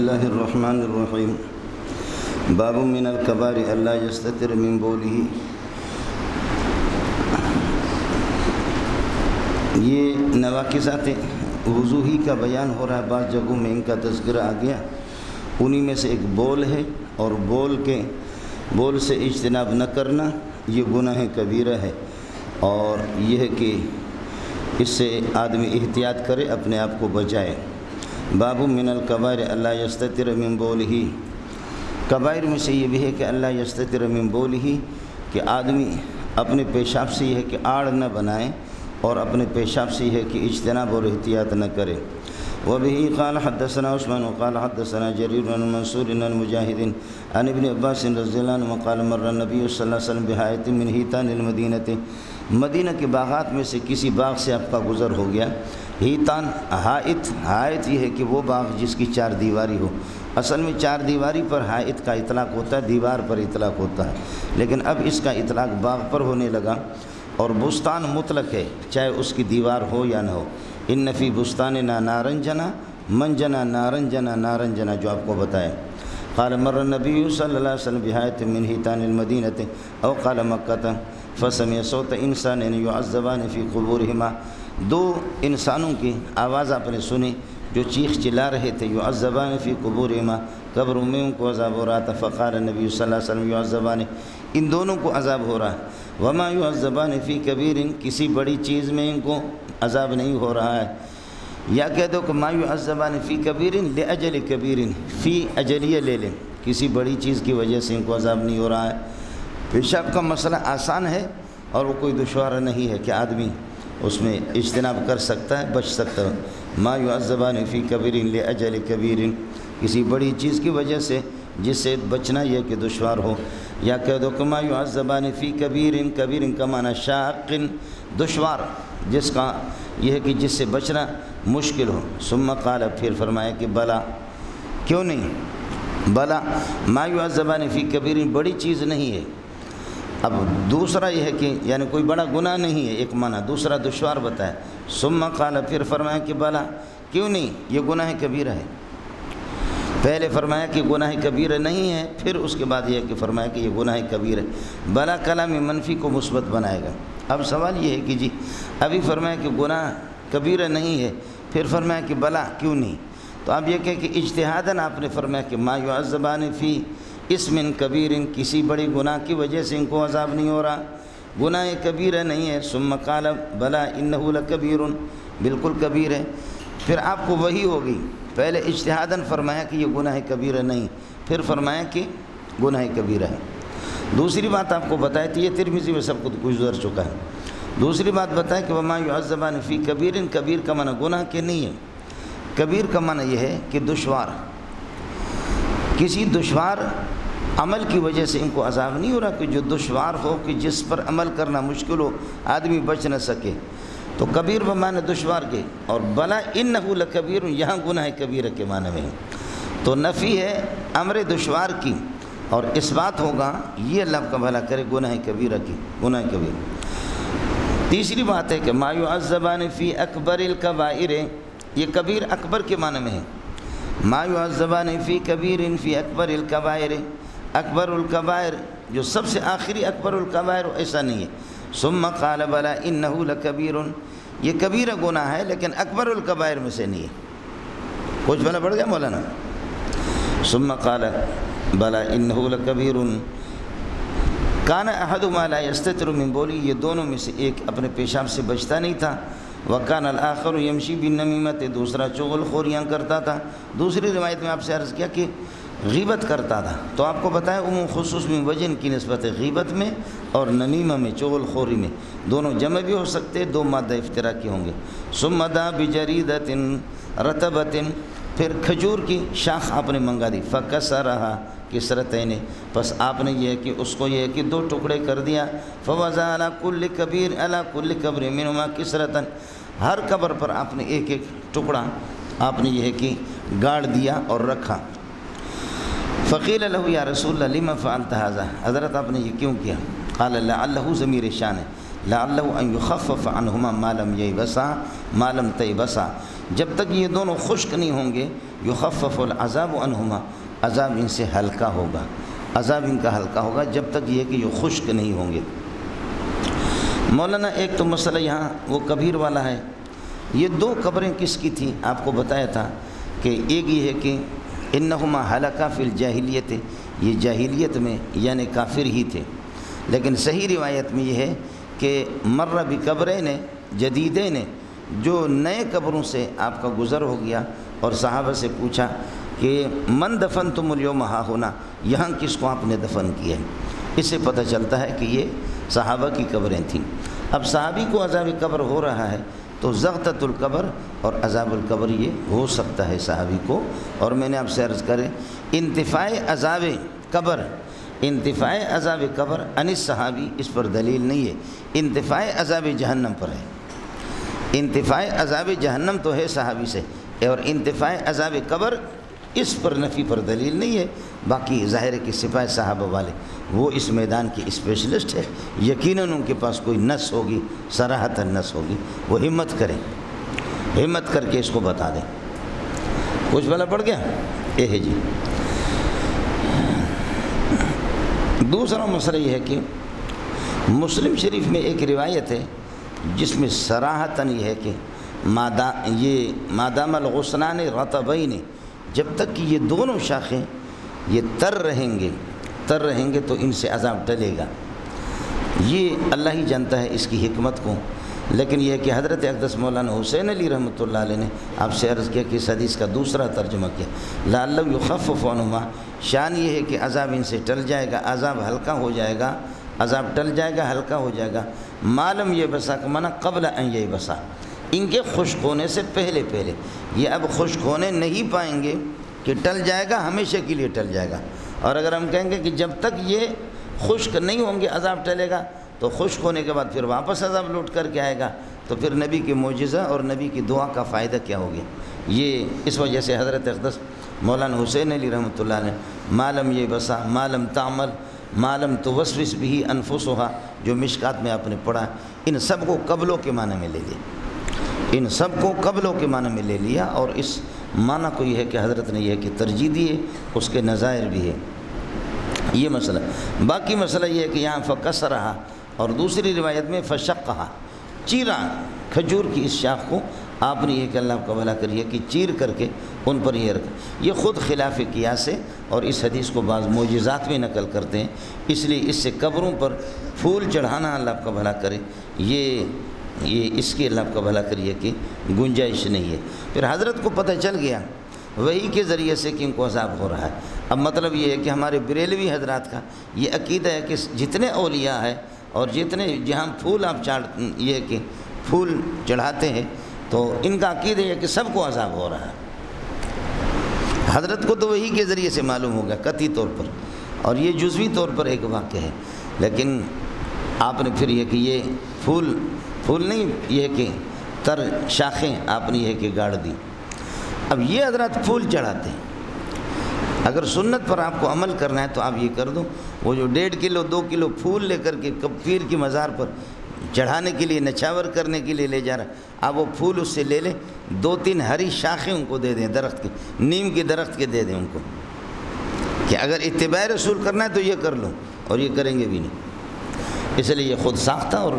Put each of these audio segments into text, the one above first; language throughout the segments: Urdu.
اللہ الرحمن الرحیم باب من الکبائر اللہ یستتر من بولہ۔ یہ نواقصات وضو ہی کا بیان ہو رہا ہے، بعض جگہوں میں ان کا تذکرہ آ گیا، انہی میں سے ایک بول ہے، اور بول سے اجتناب نہ کرنا یہ گناہ کبیرہ ہے، اور یہ ہے کہ اس سے آدمی احتیاط کرے، اپنے آپ کو بچائے۔ باب من الکبائر اللہ یستتر من بولہ، کبائر میں سے یہ بھی ہے کہ اللہ یستتر من بولہ، کہ آدمی اپنے پیشاب سے یہ ہے کہ آڑ نہ بنائے، اور اپنے پیشاب سے یہ ہے کہ اجتناب اور احتیاط نہ کرے۔ وبه قال حدثنا عثمان وقال حدثنا جرير عن منصور عن مجاهد عن ابن عباس رضی اللہ عنہ قال مر النبي صلی اللہ علیہ وسلم بحائط من حیطان المدینہ، مدینہ کے باغات میں سے کسی باغ سے آپ کا گزر ہو گیا۔ حیطان حائط یہ ہے کہ وہ باغ جس کی چار دیواری ہو، اصل میں چار دیواری پر حائط کا اطلاق ہوتا ہے، دیوار پر اطلاق ہوتا ہے، لیکن اب اس کا اطلاق باغ پر ہونے لگا، اور بستان مطلق ہے چاہے اس کی دیوار ہو یا نہ ہو۔ ان فی بستاننا نارنجنا من جنا نارنجنا نارنجنا، جو آپ کو بتایا۔ قال مر النبی صلی اللہ علیہ وسلم بحائط من حیطان المدینہ او قال مکہ فسمع صوت انسان یعذبان فی قبورہما، دو انسانوں کی آواز آپ نے سنی جو چیخ چلا رہے تھے، یعذبان فی قبورہما، قبروں میں ان کو عذاب ہو رہا تھا۔ فقال النبی صلی اللہ علیہ وسلم یعذبان، ان دونوں کو عذاب ہو رہا ہے۔ وما یعذبان فی کبیر، کسی بڑی چیز میں ان کو عذاب نہیں ہو رہا ہے۔ یا کہہ دو کہ ما یعذبان فی کبیر لاجل کبیر، فی اجلیہ لے لیں، کسی بڑی چیز کی وجہ سے ان کو عذاب نہیں ہو رہا ہے۔ پیشاب کا مسئلہ آسان ہے اور وہ کوئی دشوار نہیں ہے کہ آدمی اس میں اجتناب کر سکتا ہے، بچ سکتا ہے۔ ما یعذبان فی کبیر لاجل کبیر، کسی بڑی چیز کی وجہ سے جس سے بچنا یہ کہ دشوار ہو۔ یا کہہ دو کہ ما یعذبان فی کبیر، کبیر کا معنی شاق، دشوار، جس کا یہ ہے کہ جس سے بچنا مشکل ہو۔ ثم قال، پھر فرمایا کہ بلا، کیوں نہیں، بلا ما یعذبان فی کبیر بڑی چیز نہیں ہے۔ اب دوسرا یہ ہے کہ یعنی کوئی بڑا گناہ نہیں ہے ایک معنی، دوسرا دشوار بتایا۔ ثم قال، پھر فرمایا کہ بلا، کیوں نہیں، یہ گناہ کبیرہ ہے۔ پہلے فرمایا کہ گناہ کبیرہ نہیں ہے، پھر اس کے بعد یہ کہ فرمایا کہ یہ گناہ کبیرہ ہے۔ بلا کلام منفی کو مثبت بنائے گا۔ اب سوال یہ ہے کہ جی ابھی فرمایا کہ گناہ کبیرہ نہیں ہے، پھر فرمایا کہ بلا کیوں نہیں، تو اب یہ کہ اجتہاداً آپ نے فرمایا کہ ما یعذبان فی اسم کبیر، کسی بڑی گناہ کی وجہ سے ان کو عذاب نہیں ہو رہا، گناہ کبیرہ نہیں ہے۔ ثم قال بلا انہ لکبیر، بالکل کبیر ہے۔ پھر آپ کو وہی ہوگی، پہلے اجتہاداً فرمایا کہ یہ گناہ کبیرہ نہیں، پھر فرمایا کہ گناہ کبیرہ ہے۔ دوسری بات آپ کو بتائی تھی، یہ ترمذی میں سب کو گزر چکا ہے۔ دوسری بات بتائے کہ وما یعذبان فی کبیر، کبیر کا معنی گناہ کے نہیں ہے، کبیر کا معنی یہ ہے کہ دشوار، کسی دشوار عمل کی وجہ سے ان کو عذاب نہیں ہو رہا، کہ جو دشوار ہو کہ جس پر عمل کرنا مشکل ہو، آدمی بچ نہ سکے، تو کبیر بمعنی دشوار کے، اور بلا انہ لکبیر یہاں گناہ کبیرہ کے معنی میں ہے۔ تو نفی ہے امر دشوار کی، اور اس بات ہوگا یہ اللہ کا بھلا کرے گناہ کبیرہ کی، گناہ کبیر۔ تیسری بات ہے کہ ما یعذبان فی اکبر الکبائر، یہ کبیر اکبر کے معنی میں ہے۔ ما یعذبان فی کبیر فی اکبر الکبائر، اکبر الکبائر جو سب سے آخری اکبر الکبائر ایسا نہیں ہے۔ ثم قال بلا انہ لکبیر، یہ کبیرہ گناہ ہے لیکن اکبر الکبائر میں سے نہیں ہے۔ کچھ بنا پڑ گیا مولانا؟ ثم قال بلا انہ لکبیر کان احدہما لا یستتر من بولی، یہ دونوں میں سے ایک اپنے پیشاب سے بچتا نہیں تھا۔ وکان الآخر یمشی بالنمیمۃ، دوسرا چغل خوریاں کرتا تھا۔ دوسری روایت میں آپ سے عرض کیا کہ غیبت کرتا تھا، تو آپ کو بتایا عموم خصوص میں وجن کی نسبت ہے، غیبت میں اور نمیمہ میں، چغل خوری میں، دونوں جمع بھی ہو سکتے، دو مادہ افتراقی ہوں گے۔ ثم دعا بجریدۃ رطبۃ، پھر کھجور کی شاخ آپ نے منگا دی۔ فکسرہا کسرتین، پس آپ نے یہ کہ اس کو یہ کہ دو ٹکڑے کر دیا۔ فوضع علی کل کبیر علی کل قبر منہما کسرتن، ہر قبر پر آپ نے ایک ایک ٹکڑا آپ نے یہ کہ گاڑ دیا اور رکھا۔ فقیل له یا رسول اللہ لما فعلت هذا، حضرت آپ نے یہ کیوں کیا؟ قال لعلہ ضمیر شان ہے، لعلہ ان یخفف عنہما ما لم یبسا ما لم تیبسا، جب تک یہ دونوں خشک نہیں ہوں گے یخفف العذاب عنہما، عذاب ان سے ہلکا ہوگا، عذاب ان کا ہلکا ہوگا جب تک یہ کہ یہ خشک نہیں ہوں گے۔ مولانا ایک تو مسئلہ یہاں وہ کبیر والا ہے، یہ دو قبریں کس کی تھیں آپ کو بتایا تھا کہ ایک یہ ہے کہ انہما ہلکا فی الجاہلیت، یہ جاہلیت میں یعنی کافر ہی تھے، لیکن صحیح روایت میں یہ ہے کہ مر بقبرین جدیدین، جو نئے قبروں سے آپ کا گزر ہو گیا اور صحابہ سے پوچھا کہ من دفنتم اليوم ہا ہونا، یہاں کس کو آپ نے دفن کیا ہے، اس سے پتہ چلتا ہے کہ یہ صحابہ کی قبریں تھیں۔ اب صحابی کو عذاب قبر ہو رہا ہے تو زغطۃ القبر اور عذاب القبر یہ ہو سکتا ہے صحابی کو، اور میں نے آپ سے عرض کرے انتفاع عذاب قبر، انتفاع عذاب قبر عن الصحابی اس پر دلیل نہیں ہے، انتفاع عذاب جہنم پر ہے۔ انتفاع عذاب جہنم تو ہے صحابی سے، اور انتفاع عذاب قبر اس پر نفی پر دلیل نہیں ہے۔ باقی ظاہر ہے کہ سپاہ صحابہ والے وہ اس میدان کی اسپیشلسٹ ہے، یقیناً ان کے پاس کوئی نص ہوگی، صراحتاً نص ہوگی، وہ ہمت کریں، ہمت کر کے اس کو بتا دیں۔ کچھ بھلا پڑ گیا یہ ہے جی۔ دوسرا مسئلہ یہ ہے کہ مسلم شریف میں ایک روایت ہے جس میں صراحتاً یہ ہے کہ مادام الغصنان رطبین، جب تک کہ یہ دونوں شاخیں یہ تر رہیں گے تو ان سے عذاب ٹلے گا۔ یہ اللہ ہی جانتا ہے اس کی حکمت کو، لیکن یہ ہے کہ حضرت اقدس مولانا حسین علی رحمۃ اللہ علیہ نے آپ سے عرض کیا کہ اس حدیث کا دوسرا ترجمہ کیا لعلہ یخفف عنہما، شان یہ ہے کہ عذاب ان سے ٹل جائے گا، عذاب ہلکا ہو جائے گا، عذاب ٹل جائے گا، ہلکا ہو جائے گا، معلوم یہ بسا کا معنی قبل ان یہ بسا، ان کے خشک ہونے سے پہلے یہ اب خشک ہونے نہیں پائیں گے کہ ٹل جائے گا، ہمیشہ کے لیے ٹل جائے گا۔ اور اگر ہم کہیں گے کہ جب تک یہ خشک نہیں ہوں گے عذاب ٹلے گا، تو خشک ہونے کے بعد پھر واپس عذاب لوٹ کر کے آئے گا، تو پھر نبی کی معجزہ اور نبی کی دعا کا فائدہ کیا ہوگا؟ یہ اس وجہ سے حضرت اقدس مولانا حسین علی رحمۃ اللہ نے معلم یہ بسا، معلم تعمل، معلم توسوس بھی انفسها، جو مشکات میں آپ نے پڑھا، ان سب کو قبلوں کے معنی میں لے لیا، ان سب کو قبلوں کے معنی میں لے لیا، اور اس معنی کو یہ ہے کہ حضرت نے یہ کہ ترجیح دی ہے، اس کے نظائر بھی ہے۔ یہ مسئلہ باقی مسئلہ یہ ہے کہ یہاں فکسرہا، اور دوسری روایت میں فشقہا، چیرا، کھجور کی اس شاخ کو آپ نے یہ کہ اللہ کا بھلا کریے کہ چیر کر کے ان پر یہ رکھا، یہ خود خلاف قیاس ہے، اور اس حدیث کو بعض معجزات میں نقل کرتے ہیں، اس لیے اس سے قبروں پر پھول چڑھانا اللہ کا بھلا کرے یہ اس کی اللہ کا بھلا کریے کہ گنجائش نہیں ہے۔ پھر حضرت کو پتہ چل گیا وہی کے ذریعے سے کہ ان کو عذاب ہو رہا ہے۔ اب مطلب یہ ہے کہ ہمارے بریلوی حضرات کا یہ عقیدہ ہے کہ جتنے اولیاء ہیں اور جتنے جہاں پھول آپ یہ کہ پھول چڑھاتے ہیں تو ان کا عقیدہ ہے کہ سب کو عذاب ہو رہا ہے۔ حضرت کو تو وہی کے ذریعے سے معلوم ہو گیا قطعی طور پر، اور یہ جزوی طور پر ایک واقعہ ہے، لیکن آپ نے پھر یہ کہ یہ پھول نہیں، یہ کہ تر شاخیں آپ نے یہ کہ گاڑ دی۔ اب یہ حضرات پھول چڑھاتے ہیں، اگر سنت پر آپ کو عمل کرنا ہے تو آپ یہ کر دو، وہ جو 1.5 کلو 2 کلو پھول لے کر کے پیر کی مزار پر چڑھانے کے لیے نچھاور کرنے کے لیے لے جا رہا ہے، آپ وہ پھول اس سے لے لیں، 2-3 ہری شاخیں ان کو دے دیں، درخت کے، نیم کے درخت کے دے دیں ان کو، کہ اگر اتباع رسول کرنا ہے تو یہ کر لو، اور یہ کریں گے بھی نہیں۔ اس لیے یہ خود ساختہ، اور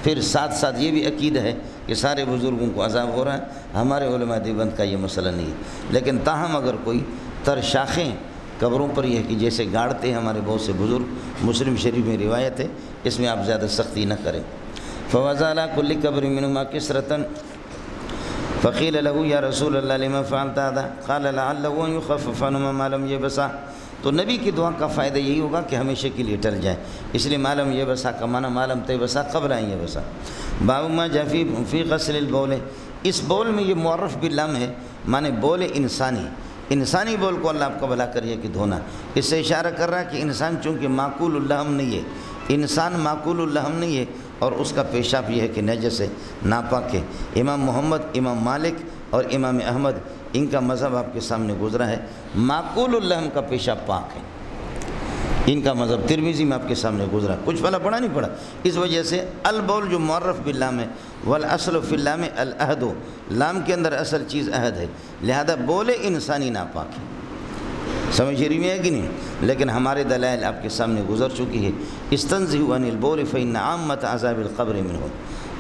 پھر ساتھ ساتھ یہ بھی عقیدہ ہے کہ سارے بزرگوں کو عذاب ہو رہا ہے، ہمارے علماء دیوبند کا یہ مسئلہ نہیں ہے، لیکن تاہم اگر کوئی تر شاخیں قبروں پر یہ کہ جیسے گاڑتے ہیں ہمارے بہت سے بزرگ، مسلم شریف میں روایت ہے، اس میں آپ زیادہ سختی نہ کریں۔ فوزال کل قبر منہما کسرتن فقیل له یا رسول اللہ لما فعلت هذا قال لعله ان يخفف عنهما ما لم يبسا، تو نبی کی دعا کا فائدہ یہی ہوگا کہ ہمیشہ کے لیے ٹل جائے، اس لیے معلوم یہ بسا کا معنی معلوم تے بسا قبل ان یہ بسا۔ باب ما جاء فی غسل البول، اس بول میں یہ معرف باللام ہے، معنی بول انسانی بول کو اللہ آپ کا بھلا کریے کہ دھونا، اس سے اشارہ کر رہا ہے کہ انسان چونکہ معقول اللحم نہیں ہے، انسان معقول اللحم نہیں ہے، اور اس کا پیشاب یہ ہے کہ نجس ہے، ناپاک ہے۔ امام محمد، امام مالک اور امام احمد ان کا مذہب آپ کے سامنے گزرا ہے، معقول اللحم کا پیشاب پاک ہے، ان کا مذہب ترمذی میں آپ کے سامنے گزرا، کچھ پہلا پڑھا نہیں پڑھا. اس وجہ سے البول جو معرف باللام ہے، والاصل فی اللام العہد، لام کے اندر اصل چیز عہد ہے، لہذا بول انسانی ناپاک ہے. سمجھ رہی میں ہے کہ نہیں؟ لیکن ہمارے دلائل آپ کے سامنے گزر چکی ہے. استنزہوا عن البول فإن عامۃ عذاب القبر منہ،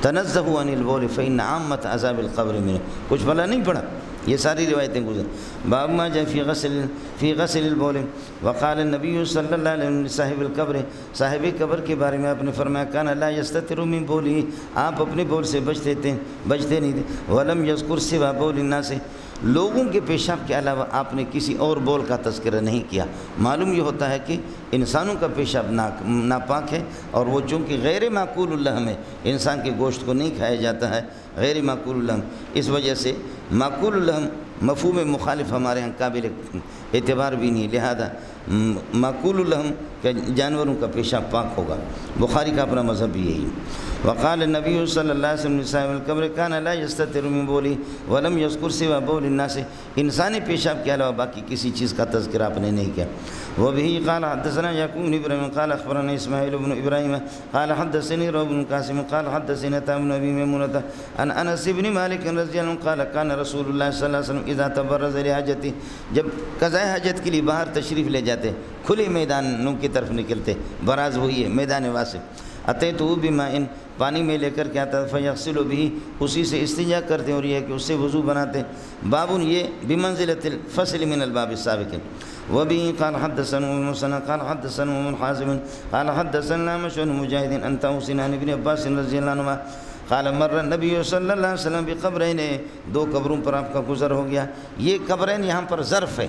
تنزہوا عن البول فإن عامۃ عذاب القبر منہ. کچھ بھلا نہیں پڑھا، یہ ساری روایتیں گزر. باب ما جاء فی غسل البول، وقال النبی صلی اللہ علیہ وسلم صاحب القبر، صاحب قبر کے بارے میں آپ نے فرمایا کان لا یستتر من بولی، آپ اپنے بول سے بچتے نہیں تھے. ولم یذکر سوا بول الناس، لوگوں کے پیشاب کے علاوہ آپ نے کسی اور بول کا تذکرہ نہیں کیا. معلوم یہ ہوتا ہے کہ انسانوں کا پیشاب ناپاک ہے، اور وہ چونکہ غیر معقول اللحم ہے، انسان کے گوشت کو نہیں کھایا جاتا ہے، غیر معقول اللحم. اس وجہ سے معقول اللحم مفہوم مخالف ہمارے ہاں قابل اعتبار بھی نہیں، لہذا معقول اللحم کہ جانوروں کا پیشاب پاک ہوگا. بخاری کا اپنا مذہب بھی یہی. وقال النبی صلی اللہ علیہ وسلم صاحب القبر کان لا یستتر من بولی ولم یذکر سوا بول الناس، انسانی پیشاب کے علاوہ باقی کسی چیز کا تذکرہ آپ نے نہیں کیا. وبه قال حدثنا يعقوب بن ابراهيم قال اخبرنا اسماعيل بن ابراهيم قال حدثني روح بن قاسم قال حدثنا تام بن ابي ميمونه عن انس بن مالك رضي الله عنه قال كان رسول الله صلی اللہ علیہ وسلم اذا تبرز لحاجته، جب قضاء حاجت کے لیے باہر تشریف لے جاتے، کھلے میدانوں کی طرف نکلتے، براز ہوئی ہے میدان واسع، اتیتو بماء، پانی میں لے کر کے آتا، فیغسل به، اسی سے استنجا کرتے اور یہ کہ اس سے وضو بناتے. باب یہ بمنزلۃ الفصل من الباب السابق. وبه قال حدثنا المثنى قال حدثنا ابن حازم قال حدثنا مشهور مجاهد عن طاووس عن ابن عباس رضی اللہ عنہما قال مر النبی صلی اللہ علیہ وسلم بقبرین، دو قبروں پر آپ کا گزر ہو گیا. یہ قبرین یہاں پر ظرف ہے،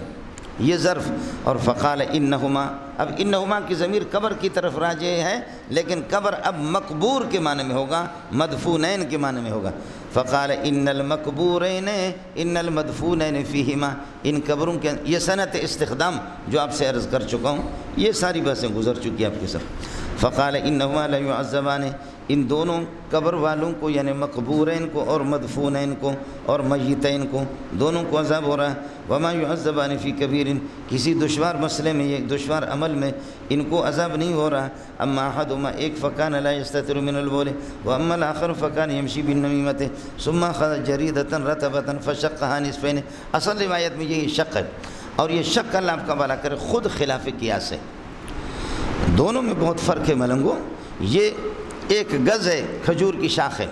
یہ ظرف. اور فقال انہما، اب انہما کی ضمیر قبر کی طرف راجع ہے، لیکن قبر اب مقبور کے معنی میں ہوگا، مدفونین کے معنی میں ہوگا. فقال ان المقبورین ان المدفونین فیہما، ان قبروں کے، یہ صنعت استخدام جو آپ سے عرض کر چکا ہوں، یہ ساری باتیں گزر چکی آپ کے ساتھ. فقال انہما لا يعذبان، ان دونوں قبر والوں کو یعنی مقبورین کو اور مدفونین کو اور میتین کو دونوں کو عذاب ہو رہا ہے. وما يعذبان فی کبیر، کسی دشوار مسئلے میں، یہ دشوار عمل میں ان کو عذاب نہیں ہو رہا. اما احدهما، ایک فکان لا یستتر من البول، واما الاخر فکان یمشی بالنمیمۃ ثم اخذ جریدۃ رطبۃ فشقها نصفین. اصل روایت میں یہی شق ہے، اور یہ شق اللہ آپ کا بھلا کرے خود خلاف قیاس ہے. دونوں میں بہت فرق ہے ملنگو. یہ ایک گز ہے، کھجور کی شاخ ہے،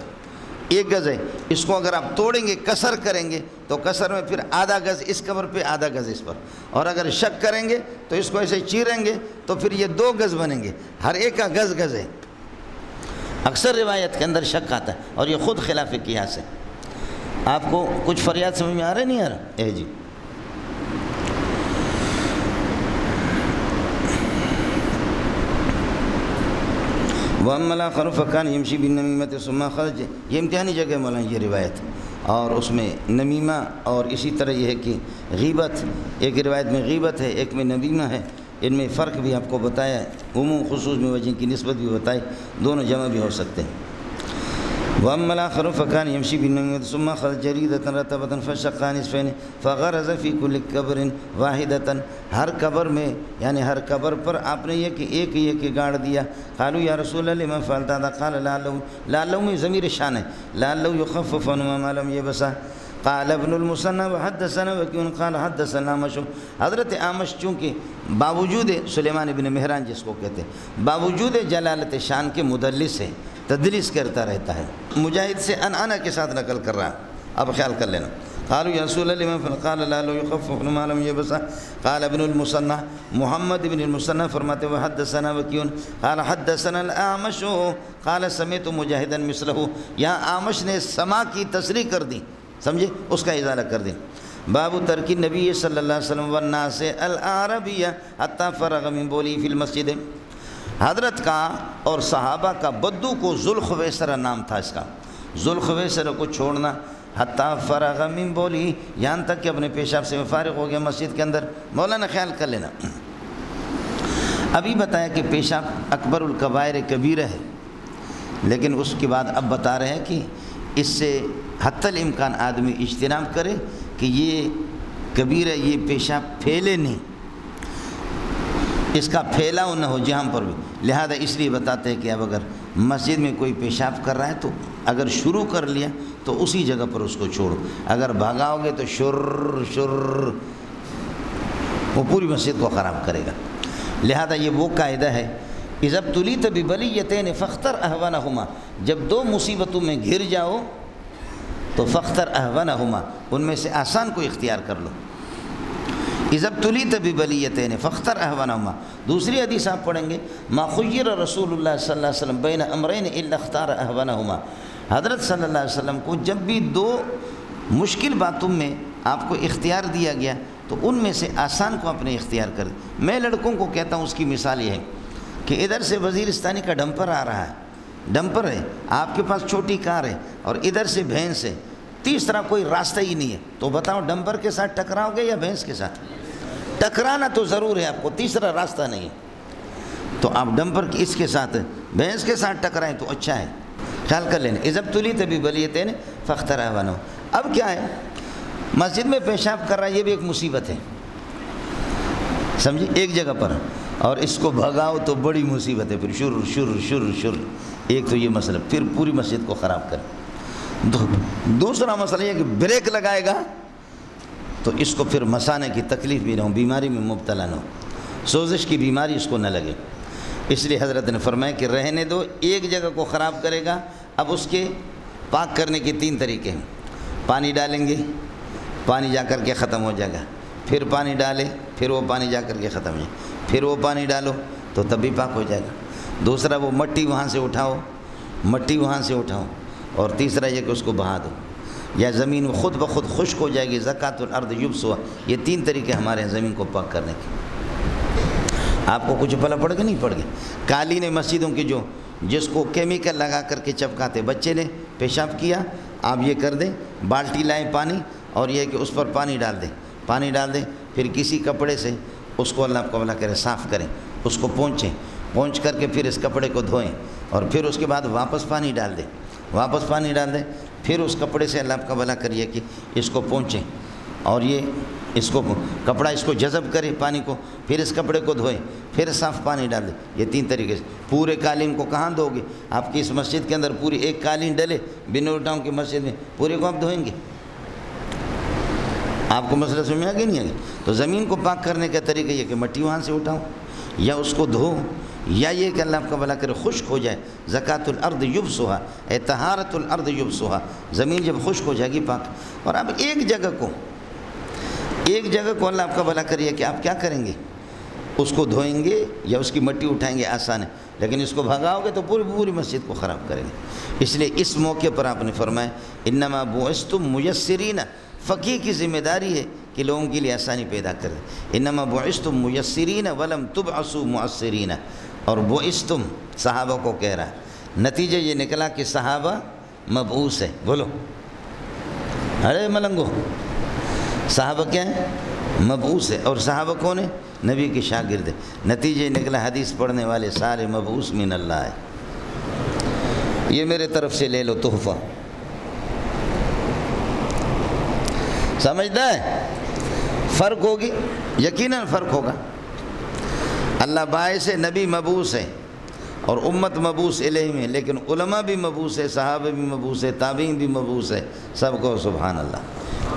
ایک گز ہے، اس کو اگر آپ توڑیں گے، کسر کریں گے تو کسر میں پھر آدھا گز اس قبر پہ، آدھا گز اس پر، اور اگر شق کریں گے تو اس کو ایسے چیریں گے تو پھر یہ دو گز بنیں گے، ہر ایک کا گز گز ہے. اکثر روایت کے اندر شق آتا ہے، اور یہ خود خلاف قیاس ہے. آپ کو کچھ فریاد سمجھ میں آ رہا نہیں آ رہا؟ جی. وَأَمَّا الْآخَرُ فَكَانَ يَمْشِي بِالنَّمِيمَةِ ثُمَّ خَرَجَ، یہ امتحانی جگہ مولانا یہ روایت، اور اس میں نمیمہ، اور اسی طرح یہ ہے کہ غیبت، ایک روایت میں غیبت ہے، ایک میں نمیمہ ہے. ان میں فرق بھی آپ کو بتایا ہے، عموم خصوص میں وجہ کی نسبت بھی بتائی، دونوں جمع بھی ہو سکتے ہیں. وَأَمَّا الْآخَرُ فَكَانَ يَمْشِي بِالنَّمِيمَةِ ثُمَّ أَخَذَ جَرِيدَةً رَطْبَةً فَشَقَّهَا نِصْفَيْنِ فَغَرَزَ فِي كُلِّ قَبْرٍ وَاحِدَةً، ہر قبر میں یعنی ہر قبر پر آپ نے یہ کہ ایک یہ کہ گاڑ دیا. قالوا یا رسول اللہ لما فعلت هذا قال لعلہ میں ضمیر شان ہے، لعلہ يخفف عنهما ما لم يبسا. قال ابن المثنى وحدثنا وكيع قال حدثنا اعمش. حضرت اعمش چونکہ باوجود سلیمان ابن مہران جس کو کہتے ہیں، باوجود جلالت شان کے مدلس ہے، تدلیس کرتا رہتا ہے، مجاہد سے انانا کے ساتھ نقل کر رہا ہے. اب خیال کر لینا. قالوا یا رسول اللہ لمن قال لا يخفف ما لم يبسا. قال ابن المثنى، محمد بن المثنى فرماتے ہیں حدثنا وكيع قال حدثنا الاعمش قال سمعت مجاہدا مثله. یہاں اعمش نے سما کی تصریح کر دی، سمجھے، اس کا ازالہ کر دیں. باب ترک نبی صلی اللہ علیہ وسلم والناس العربیہ حتی فرغ من بولی فی المسجد. حضرت کا اور صحابہ کا بدو کو ذوالخویسرہ نام تھا اس کا، ذوالخویسرہ کو چھوڑنا، حتی فرغ من بولی، یہاں تک کہ اپنے پیشاب سے فارغ ہو گیا مسجد کے اندر. مولانا خیال کر لینا، ابھی بتایا کہ پیشاب اکبر الکبائر کبیرہ ہے، لیکن اس کے بعد اب بتا رہے ہیں کہ اس سے حتی الامکان آدمی اجتناب کرے کہ یہ کبیرہ، یہ پیشاب پھیلے نہیں. اس کا پھیلاؤ نہ ہو جہاں پر بھی. لہذا اس لیے بتاتے ہیں کہ اب اگر مسجد میں کوئی پیشاب کر رہا ہے تو اگر شروع کر لیا تو اسی جگہ پر اس کو چھوڑو. اگر بھگاؤ گے تو شر وہ پوری مسجد کو خراب کرے گا. لہذا یہ وہ قاعدہ ہے اذا ابتلیت ببلیتین فاختر اہونہما، جب دو مصیبتوں میں گھر جاؤ تو فاختر اہونہما، ان میں سے آسان کو اختیار کر لو. اذا ابتلیت ببلیتین فاختر اہونہما. دوسری حدیث آپ پڑھیں گے ما خیر رسول اللہ صلی اللہ علیہ وسلم بین امرین الا اختار اہونہما. حضرت صلی اللہ علیہ وسلم کو جب بھی دو مشکل باتوں میں آپ کو اختیار دیا گیا تو ان میں سے آسان کو اپنے اختیار کر. میں لڑکوں کو کہتا ہوں اس کی مثال یہ ہے کہ ادھر سے وزیرستانی کا ڈمپر آ رہا ہے، ڈمپر ہے، آپ کے پاس چھوٹی کار ہے اور ادھر سے بھینس ہے، تیسرا کوئی راستہ ہی نہیں ہے، تو بتاؤ ڈمپر کے ساتھ ٹکراؤ گے یا بھینس کے ساتھ؟ ٹکرانا تو ضرور ہے آپ کو، تیسرا راستہ نہیں ہے. تو آپ ڈمپر کی اس کے ساتھ بھینس کے ساتھ ٹکرائیں تو اچھا ہے. خیال کر لینا اذا ابتلیت ببلیتین فاختر اہونہما. اب کیا ہے، مسجد میں پیشاب کر رہا ہے، یہ بھی ایک مصیبت ہے، سمجھے، ایک جگہ پر، اور اس کو بھگاؤ تو بڑی مصیبت ہے. پھر شر ایک تو یہ مسئلہ، پھر پوری مسجد کو خراب کر. دوسرا مسئلہ یہ کہ بریک لگائے گا تو اس کو پھر مسانے کی تکلیف بھی نہ ہو، بیماری میں مبتلا نہ ہو، سوزش کی بیماری اس کو نہ لگے. اس لیے حضرت نے فرمایا کہ رہنے دو، ایک جگہ کو خراب کرے گا. اب اس کے پاک کرنے کے 3 طریقے ہیں. پانی ڈالیں گے، پانی جا کر کے ختم ہو جائے گا، پھر پانی ڈالے، پھر وہ پانی جا کر کے ختم ہو جائے گا، پھر وہ پانی ڈالو تو تب بھی پاک ہو جائے گا. دوسرا وہ مٹی وہاں سے اٹھاؤ، مٹی وہاں سے اٹھاؤ، اور تیسرا یہ کہ اس کو بہا دو، یا زمین خود بخود خشک ہو جائے گی. زکاۃ الارض یبسها. یہ 3 طریقے ہمارے ہیں زمین کو پاک کرنے کے. آپ کو کچھ پلا پڑ گئے نہیں پڑ گئے؟ قالین مسجدوں کی جس کو کیمیکل لگا کر کے چپکاتے، بچے نے پیشاب کیا، آپ یہ کر دیں، بالٹی لائیں پانی، اور یہ کہ اس پر پانی ڈال دیں، پھر کسی کپڑے سے اس کو اللہ کو بھلا کرے صاف کریں، اس کو پونچھ کر کے پھر اس کپڑے کو دھوئیں، اور پھر اس کے بعد واپس پانی ڈال دیں، پھر اس کپڑے سے اللہ آپ کا بھلا کریے کہ اس کو پونچھیں، اور یہ اس کو کپڑا اس کو جذب کرے پانی کو، پھر اس کپڑے کو دھوئیں، پھر صاف پانی ڈال دیں. یہ 3 طریقے سے. پورے قالین کو کہاں دھو گے؟ آپ کی اس مسجد کے اندر پوری ایک قالین ڈلے بنور ٹاؤن کی مسجد میں، پورے کو آپ دھوئیں گے؟ آپ کو مسئلہ سمجھ میں آگے نہیں آگے؟ تو زمین کو پاک کرنے کا طریقہ یہ کہ مٹی وہاں سے اٹھاؤ، یا اس کو دھو، یا یہ کہ اللہ آپ کا بھلا کرے خشک ہو جائے. زکاۃ الارض یبسها، اے طہارت الارض یبسها. زمین جب خشک ہو جائے گی پاک. اور اب ایک جگہ کو اللہ آپ کا بھلا کریے کہ آپ کیا کریں گے؟ اس کو دھوئیں گے یا اس کی مٹی اٹھائیں گے، آسان ہے. لیکن اس کو بھگاؤ گے تو پوری مسجد کو خراب کریں گے. اس لیے اس موقع پر آپ نے فرمایا انما بعثتم میسرین. فقیہ کی ذمہ داری ہے کہ لوگوں کے لیے آسانی پیدا کرے. انما بعثتم میسرین ولم تبعثوا معسرین. اور بعثتم صحابہ کو کہہ رہا ہے، نتیجہ یہ نکلا کہ صحابہ مبعوث ہے. بولو ارے ملنگو، صحابہ کیا ہے؟ مبعوث ہے. اور صحابہ کون ہے؟ نبی کے شاگرد ہے. نتیجہ نکلا حدیث پڑھنے والے سارے مبعوث من اللہ ہے. یہ میرے طرف سے لے لو تحفہ. سمجھتا ہے؟ فرق ہوگی، یقیناً فرق ہوگا. اللہ باعث ہے، نبی مبعوث ہے اور امت مبعوث الیہ میں، لیکن علماء بھی مبعوث ہے، صحابہ بھی مبعوث ہے، تابعین بھی مبعوث ہے. سب کو سبحان اللہ.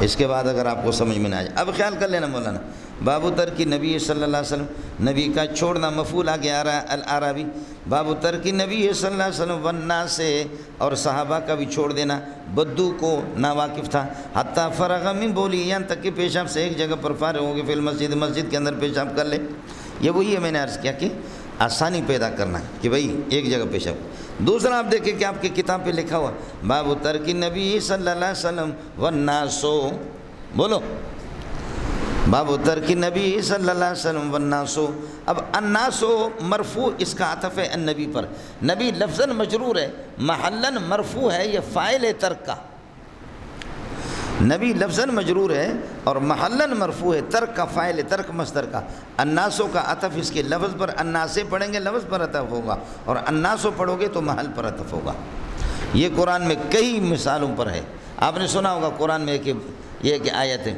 اس کے بعد اگر آپ کو سمجھ میں نہ آئے، اب خیال کر لینا مولانا، باب ترک نبی صلی اللہ علیہ وسلم، نبی کا چھوڑنا مفعول آگے آ رہا ہے العربی. باب ترک نبی صلی اللہ علیہ وسلم والناس سے، اور صحابہ کا بھی چھوڑ دینا. بدو کو ناواقف تھا. حتیٰ فرغ من بولی، یہاں تک کہ پیشاب سے ایک جگہ پر فارغ ہو گئے، فی المسجد، مسجد کے اندر پیشاب کر لے. یہ وہی ہے میں نے عرض کیا کہ آسانی پیدا کرنا کہ بھئی ایک جگہ پیشاب. دوسرا آپ دیکھیں کہ آپ کی کتاب پہ لکھا ہوا باب ترک نبی صلی اللہ علیہ وسلم والناسو. بولو باب ترک نبی صلی اللہ علیہ وسلم والناسو. اب الناسو مرفوع، اس کا عطف ہے النبی پر. نبی لفظاً مجرور ہے، محلاً مرفوع ہے. یہ فاعل ہے ترک کا. نبی لفظاً مجرور ہے اور محلاً مرفوع ہے. ترک کا فاعل ہے، ترک مصدر کا. الناسو کا عطف اس کے لفظ پر، الناسے پڑھیں گے لفظ پر عطف ہوگا، اور الناسو پڑھو گے تو محل پر عطف ہوگا. یہ قرآن میں کئی مثالوں پر ہے. آپ نے سنا ہوگا قرآن میں کہ یہ کہ آیت ہے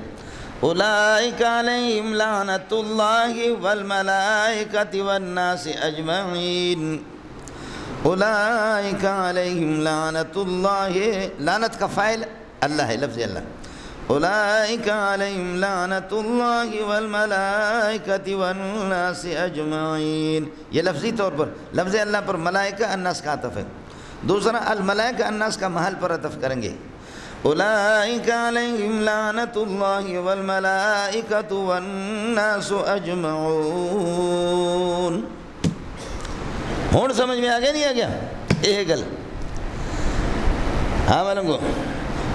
اولئک علیہم لعنۃ اللہ والملائکۃ والناس اجمعین، اولئک علیہم لعنۃ اللہ، لعنت کا فاعل اللہ ہے، لفظ اللہ، اولئک علیہم لعنۃ اللہ والملائکۃ والناس اجمعین، یہ لفظی طور پر لفظ اللہ پر ملائکہ الناس کا عطف ہے۔ دوسرا الملائکہ الناس کا محل پر عطف کریں گے، اولئک علیہم لعنۃ اللہ والملائکۃ والناس اجمعون۔ ہون سمجھ میں آگیا نہیں آگیا؟ یہ گل ہاں معلوم کو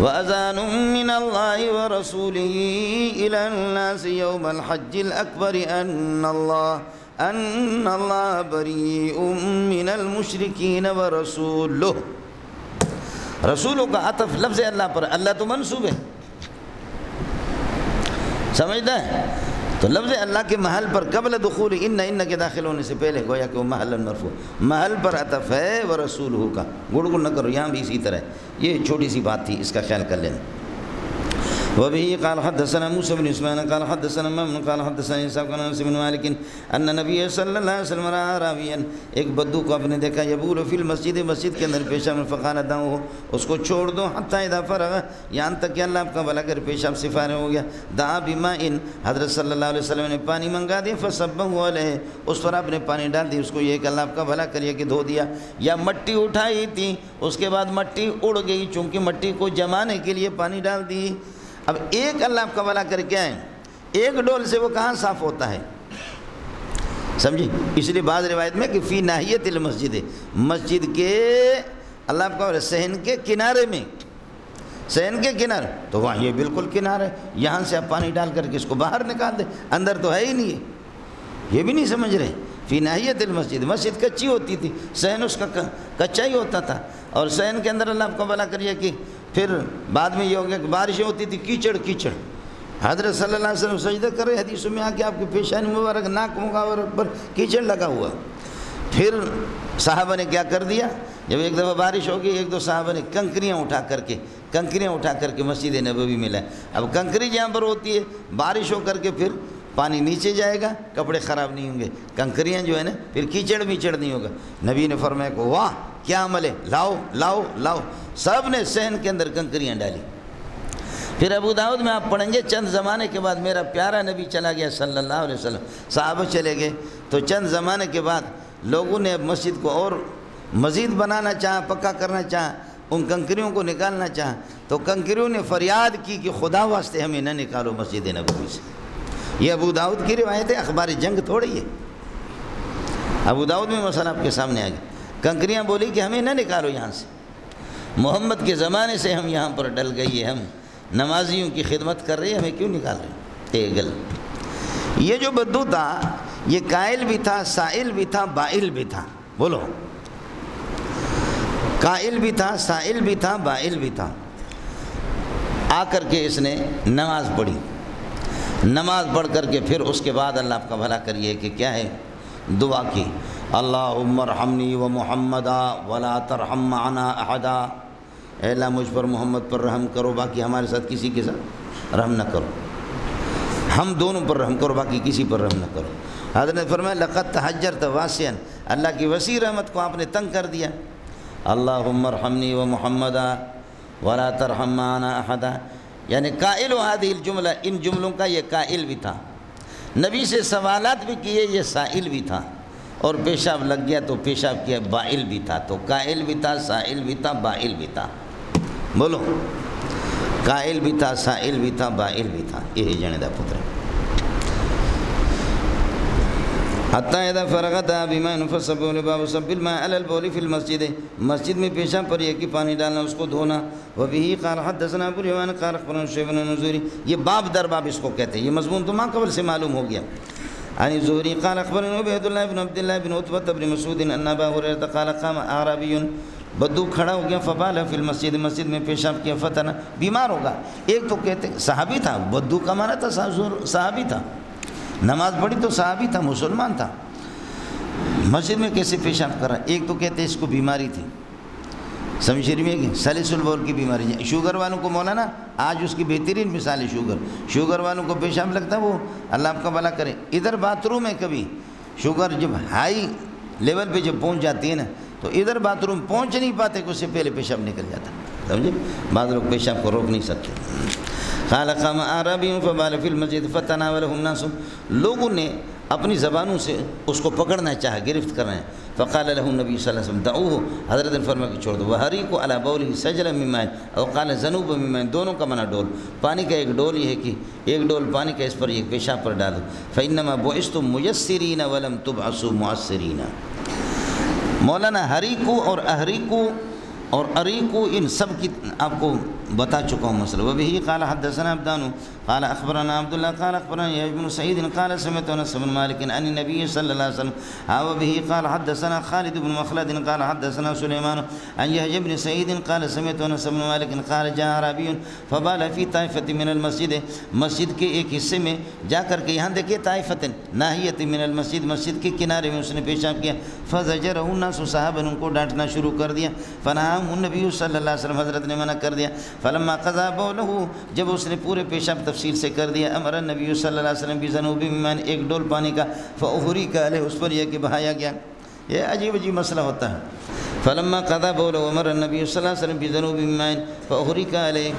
وَأَذَانٌ مِّنَ اللَّهِ وَرَسُولِهِ إِلَى النَّاسِ يَوْمَ الْحَجِّ الْأَكْبَرِ أَنَّ اللَّهَ بَرِيءٌ مِّنَ الْمُشْرِكِينَ وَرَسُولُهُ، رسولوں کا عطف لفظ اللہ پر، اللہ تو منصوب ہے، سمجھتا ہے؟ تو لفظ اللہ کے محل پر قبل دخول ان کے داخل ہونے سے پہلے گویا کہ وہ محل مرفوع، محل پر عطف ہے ورسولہ کا، گڑ گڑ نہ کرو، یہاں بھی اسی طرح ہے، یہ چھوٹی سی بات تھی، اس کا خیال کر لینا۔ وبه قال حدثنا موسى بن اسماعيل قال حدثنا ممن قال حدثنا اسحاق بن انس بن مالك ان النبي صلى الله عليه وسلم راى راويا، ایک بدو کو آپ نے دیکھا، یبول فی المسجد، مسجد کے اندر پیشاب میں، فقال دعوه، اس کو چھوڑ دو، حتی اذا فرغ، یہاں تک کہ اللہ آپ کا بھلا کر پیشاب سے فارغ ہو گیا، دعا بماء، حضرت صلی اللہ علیہ وسلم نے پانی منگا دیا، فصبه علیہ، اس پر آپ نے پانی ڈال دی، اس کو یہ کہ اللہ آپ کا بھلا کریے کہ دھو دیا، یا مٹی اٹھائی تھی اس کے بعد مٹی اڑ گئی، چونکہ مٹی کو جمانے کے لیے پانی ڈال دی، اب ایک اللہ آپ کا بھلا کر کے آئیں، ایک ڈول سے وہ کہاں صاف ہوتا ہے، سمجھی؟ اس لیے بعض روایت میں کہ فی ناحیت المسجد، مسجد کے اللہ آپ کا صحن کے کنارے میں، صحن کے کنارے، تو وہاں یہ بالکل کنارے، یہاں سے آپ پانی ڈال کر کے اس کو باہر نکال دیں، اندر تو ہے ہی نہیں ہے، یہ بھی نہیں سمجھ رہے۔ فی ناحیت المسجد، مسجد کچی ہوتی تھی، صحن اس کا کچا ہی ہوتا تھا، اور صحن کے اندر اللہ آپ کو بھلا کریے کہ پھر بعد میں یہ ہو گیا کہ بارشیں ہوتی تھی، کیچڑ کیچڑ، حضرت صلی اللہ علیہ وسلم سجدہ کر رہے، حدیثوں میں آ کے آپ کی پیشانی مبارک، ناک مبارک پر کیچڑ لگا ہوا، پھر صحابہ نے کیا کر دیا، جب ایک دفعہ بارش ہوگی، ایک دو صحابہ نے کنکریاں اٹھا کر کے مسجد نبوی میں لائے، اب کنکری جہاں پر ہوتی ہے بارش ہو کر کے پھر پانی نیچے جائے گا، کپڑے خراب نہیں ہوں گے، کنکریاں جو ہے نا پھر کیچڑ میچڑ نہیں ہوگا، نبی نے فرمایا کہ واہ کیا عمل ہے، لاؤ لاؤ لاؤ، سب نے صحن کے اندر کنکریاں ڈالی۔ پھر ابو داؤد میں آپ پڑھیں گے چند زمانے کے بعد میرا پیارا نبی چلا گیا صلی اللہ علیہ وسلم، صحابہ چلے گئے، تو چند زمانے کے بعد لوگوں نے اب مسجد کو اور مزید بنانا چاہا، پکا کرنا چاہا، ان کنکریوں کو نکالنا چاہا، تو کنکریوں نے فریاد کی کہ خدا واسطے ہمیں نہ نکالو مسجد نبوی سے۔ یہ ابو داؤد کی روایت ہے، اخبار جنگ تھوڑی ہے، ابو داؤد میں مسئلہ آپ کے سامنے آ گیا، کنکریاں بولی کہ ہمیں نہ نکالو یہاں سے، محمد کے زمانے سے ہم یہاں پر ڈل گئی ہے، ہم نمازیوں کی خدمت کر رہے ہیں، ہمیں کیوں نکال رہے ہیں؟ گل یہ جو بدو تھا یہ قائل بھی تھا، سائل بھی تھا، بائل بھی تھا، بولو، قائل بھی تھا، سائل بھی تھا، بائل بھی تھا۔ آ کر کے اس نے نماز پڑھی، نماز پڑھ کر کے پھر اس کے بعد اللہ آپ کا بھلا کریے کہ کیا ہے، دعا کی، اللہم ارحمنی و محمدا ولا ترحم معنا احدا، اے اللہ مجھ پر محمد پر رحم کرو، باقی ہمارے ساتھ کسی کے ساتھ رحم نہ کرو، ہم دونوں پر رحم کرو، باقی کسی پر رحم نہ کرو۔ حضرت نے فرمایا لقد تحجرت واسعا، اللہ کی وسیع رحمت کو آپ نے تنگ کر دیا، اللہم ارحمنی و محمدا ولا ترحم معنا احدا، یعنی قائل و هذه الجملہ، ان جملوں کا یہ قائل بھی تھا، نبی سے سوالات بھی کیے، یہ سائل بھی تھا، اور پیشاب لگ گیا تو پیشاب کیا، بائل بھی تھا، تو قائل بھی تھا، سائل بھی تھا، بائل بھی تھا، بولو، قائل بھی تھا، سائل بھی تھا، بائل بھی تھا، یہی جنے دا پتر۔ حتی اذا فرغت بماء فصبوا لباب صب الماء على البول في المسجد، مسجد میں پیشاب پر یہ کہ پانی ڈالنا، اس کو دھونا۔ وبه قال حدثنا ابو اليمان قال اخبرنا شعيب بن النزوري، یہ باب در باب اس کو کہتے ہیں، یہ مضمون تو ماں قبل سے معلوم ہو گیا۔ عن الزهري قال اخبرنا عبيد الله بن عبد الله بن عتبة بن مسعود ان ابا هريرة قال قام اعرابي، بدو کھڑا ہو گیا، فبال فی المسجد، مسجد میں پیشاب کیا، فتنہ، بیمار ہوگا، ایک تو کہتے صحابی تھا، بدو کا معنی تھا صحابی تھا، نماز پڑھی تو صحابی تھا، مسلمان تھا، مسجد میں کیسے پیشاب کرا، ایک تو کہتے اس کو بیماری تھی، سمجھ رہی ہے کہ سلس البول کی بیماری ہے. شوگر والوں کو مولانا آج اس کی بہترین مثال ہے شوگر والوں کو پیشاب لگتا ہے، وہ اللہ آپ کا بھلا کرے. ادھر باتھ روم ہے، کبھی شوگر جب ہائی لیول پہ جب پہنچ جاتی ہے نا تو ادھر باتھ روم پہنچ نہیں پاتے کہ اس سے پہلے پیشاب نکل جاتا. سمجھے؟ بعض لوگ پیشاب کو روک نہیں سکتے. قال قام اعرابی فبال فی المسجد فتناولہ الناس، لوگوں نے اپنی زبانوں سے اس کو پکڑنا چاہا، گرفت کرنا ہے. فقال له النبی صلی اللہ علیہ وسلم دعوه، حضرت نے فرمایا کہ چھوڑ دو. وحریق علی بولہ سجلا من ماء، اور قال ذنوب من ماء، دونوں کا منع ڈول. پانی کا ایک ڈول یہ ہے کہ ایک ڈول پانی کا اس پر ایک پیشاب پر ڈالو. فانما بعثتم میسرین ولم تبعثوا معسرین. مولانا حریقو اور احریقو اور اریقو ان سب کی آپ کو بتا چکا ہوں مسئلہ. وبه قال حدثنا عبدان قال اخبرنا عبد الله قال اخبرنا يحيى بن سعيد قال سمعت انس بن مالك عن النبي صلى الله عليه وسلم. وبه قال حدثنا خالد بن مخلد قال حدثنا سليمان عن يحيى بن سعيد قال سمعت انس بن مالك قال جاء اعرابي فبال في طائفة من المسجد، مسجد کے ایک حصے میں جا کر کے، یہاں دیکھیں طائفة ناحیة من المسجد، مسجد کے کنارے میں اس نے پیشاب کیا. فزجره الناس، صحابہ نے ان کو ڈانٹنا شروع کر دیا. فنهاهم النبي صلی اللہ علیہ وسلم، حضرت نے منع کر دیا. فلما قضى بوله، جب اس نے پورے پیشاب تفصیل سے کر دیا، امر النبی صلی اللہ علیہ وسلم بذنوب من ماء، ایک ڈول پانی کا. فاحرق علیہ، اس پر یہ کہ بہایا گیا. یہ عجیب عجیب مسئلہ ہوتا ہے. فلما قضى بوله امر النبی صلی اللہ علیہ وسلم بذنوب من ماء فاحرق علیہ.